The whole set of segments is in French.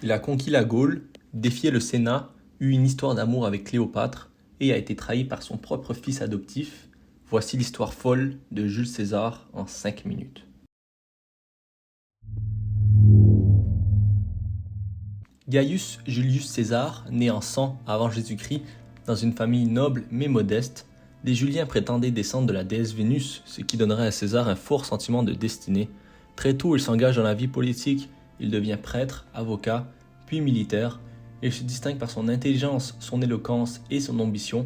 Il a conquis la Gaule, défié le Sénat, eut une histoire d'amour avec Cléopâtre et a été trahi par son propre fils adoptif. Voici l'histoire folle de Jules César en 5 minutes. Gaius Julius César, né en 100 avant Jésus-Christ, dans une famille noble mais modeste, les Juliens prétendaient descendre de la déesse Vénus, ce qui donnerait à César un fort sentiment de destinée. Très tôt, il s'engage dans la vie politique, il devient prêtre, avocat, puis militaire, et il se distingue par son intelligence, son éloquence et son ambition.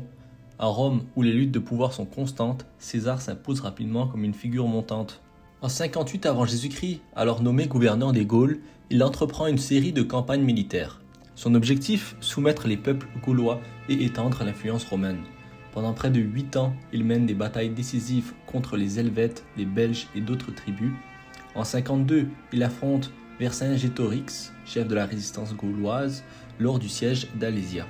À Rome, où les luttes de pouvoir sont constantes, César s'impose rapidement comme une figure montante. En 58 avant Jésus-Christ, alors nommé gouverneur des Gaules, il entreprend une série de campagnes militaires. Son objectif, soumettre les peuples gaulois et étendre l'influence romaine. Pendant près de 8 ans, il mène des batailles décisives contre les Helvètes, les Belges et d'autres tribus. En 52, il affronte Vercingétorix, chef de la résistance gauloise, lors du siège d'Alésia.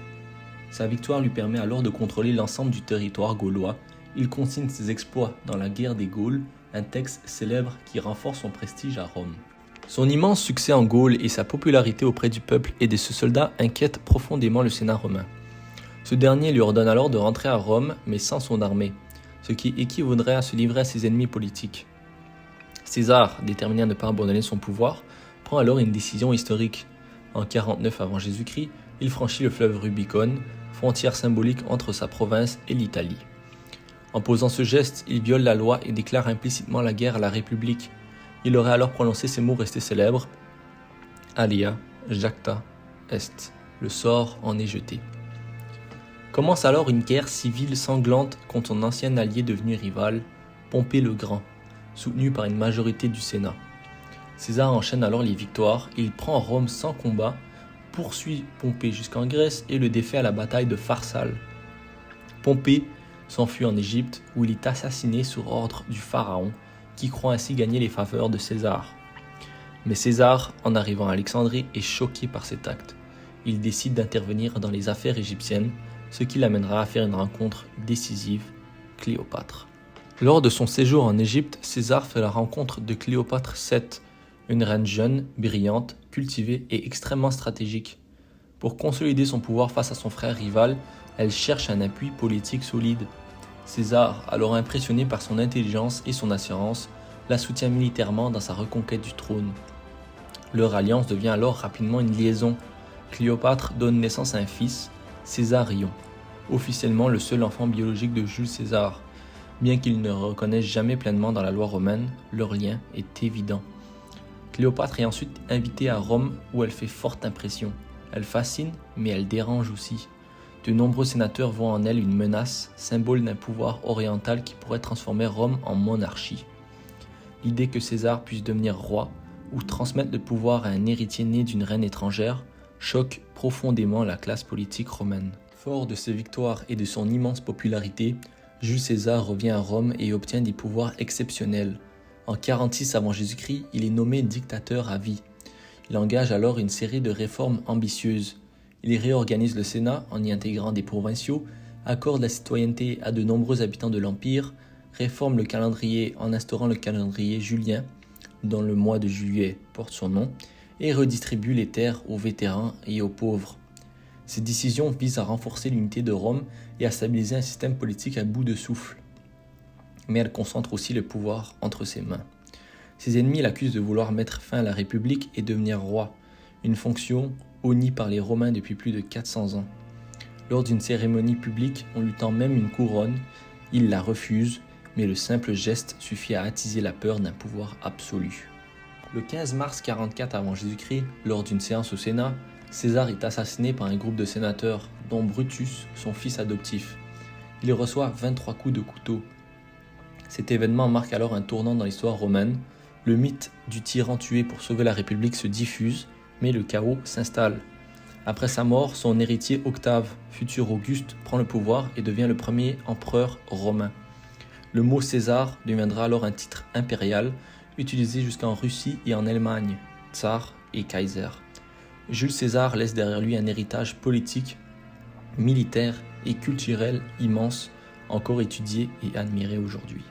Sa victoire lui permet alors de contrôler l'ensemble du territoire gaulois. Il consigne ses exploits dans la guerre des Gaules, un texte célèbre qui renforce son prestige à Rome. Son immense succès en Gaule et sa popularité auprès du peuple et de ses soldats inquiètent profondément le Sénat romain. Ce dernier lui ordonne alors de rentrer à Rome, mais sans son armée, ce qui équivaudrait à se livrer à ses ennemis politiques. César, déterminé à ne pas abandonner son pouvoir, prend alors une décision historique. En 49 avant Jésus-Christ, il franchit le fleuve Rubicone, frontière symbolique entre sa province et l'Italie. En posant ce geste, il viole la loi et déclare implicitement la guerre à la République. Il aurait alors prononcé ces mots restés célèbres: Alia, jacta, est. Le sort en est jeté. Commence alors une guerre civile sanglante contre son ancien allié devenu rival, Pompée le Grand, soutenu par une majorité du Sénat. César enchaîne alors les victoires, il prend Rome sans combat, poursuit Pompée jusqu'en Grèce et le défait à la bataille de Pharsale. Pompée s'enfuit en Égypte où il est assassiné sur ordre du pharaon qui croit ainsi gagner les faveurs de César. Mais César, en arrivant à Alexandrie, est choqué par cet acte. Il décide d'intervenir dans les affaires égyptiennes, ce qui l'amènera à faire une rencontre décisive, Cléopâtre. Lors de son séjour en Égypte, César fait la rencontre de Cléopâtre VII, une reine jeune, brillante, cultivée et extrêmement stratégique. Pour consolider son pouvoir face à son frère rival, elle cherche un appui politique solide. César, alors impressionné par son intelligence et son assurance, la soutient militairement dans sa reconquête du trône. Leur alliance devient alors rapidement une liaison. Cléopâtre donne naissance à un fils, Césarion, officiellement le seul enfant biologique de Jules César. Bien qu'ils ne reconnaissent jamais pleinement dans la loi romaine, leur lien est évident. Cléopâtre est ensuite invitée à Rome où elle fait forte impression. Elle fascine, mais elle dérange aussi. De nombreux sénateurs voient en elle une menace, symbole d'un pouvoir oriental qui pourrait transformer Rome en monarchie. L'idée que César puisse devenir roi ou transmettre le pouvoir à un héritier né d'une reine étrangère choque profondément la classe politique romaine. Fort de ses victoires et de son immense popularité, Jules César revient à Rome et obtient des pouvoirs exceptionnels. En 46 avant Jésus-Christ, il est nommé dictateur à vie. Il engage alors une série de réformes ambitieuses. Il réorganise le Sénat en y intégrant des provinciaux, accorde la citoyenneté à de nombreux habitants de l'Empire, réforme le calendrier en instaurant le calendrier julien, dont le mois de juillet porte son nom, et redistribue les terres aux vétérans et aux pauvres. Ces décisions visent à renforcer l'unité de Rome et à stabiliser un système politique à bout de souffle. Mais elles concentrent aussi le pouvoir entre ses mains. Ses ennemis l'accusent de vouloir mettre fin à la République et devenir roi, une fonction honnie par les Romains depuis plus de 400 ans. Lors d'une cérémonie publique, on lui tend même une couronne, il la refuse, mais le simple geste suffit à attiser la peur d'un pouvoir absolu. Le 15 mars 44 avant Jésus-Christ, lors d'une séance au Sénat, César est assassiné par un groupe de sénateurs, dont Brutus, son fils adoptif. Il reçoit 23 coups de couteau. Cet événement marque alors un tournant dans l'histoire romaine. Le mythe du tyran tué pour sauver la République se diffuse, mais le chaos s'installe. Après sa mort, son héritier Octave, futur Auguste, prend le pouvoir et devient le premier empereur romain. Le mot César deviendra alors un titre impérial, utilisé jusqu'en Russie et en Allemagne, tsar et kaiser. Jules César laisse derrière lui un héritage politique, militaire et culturel immense, encore étudié et admiré aujourd'hui.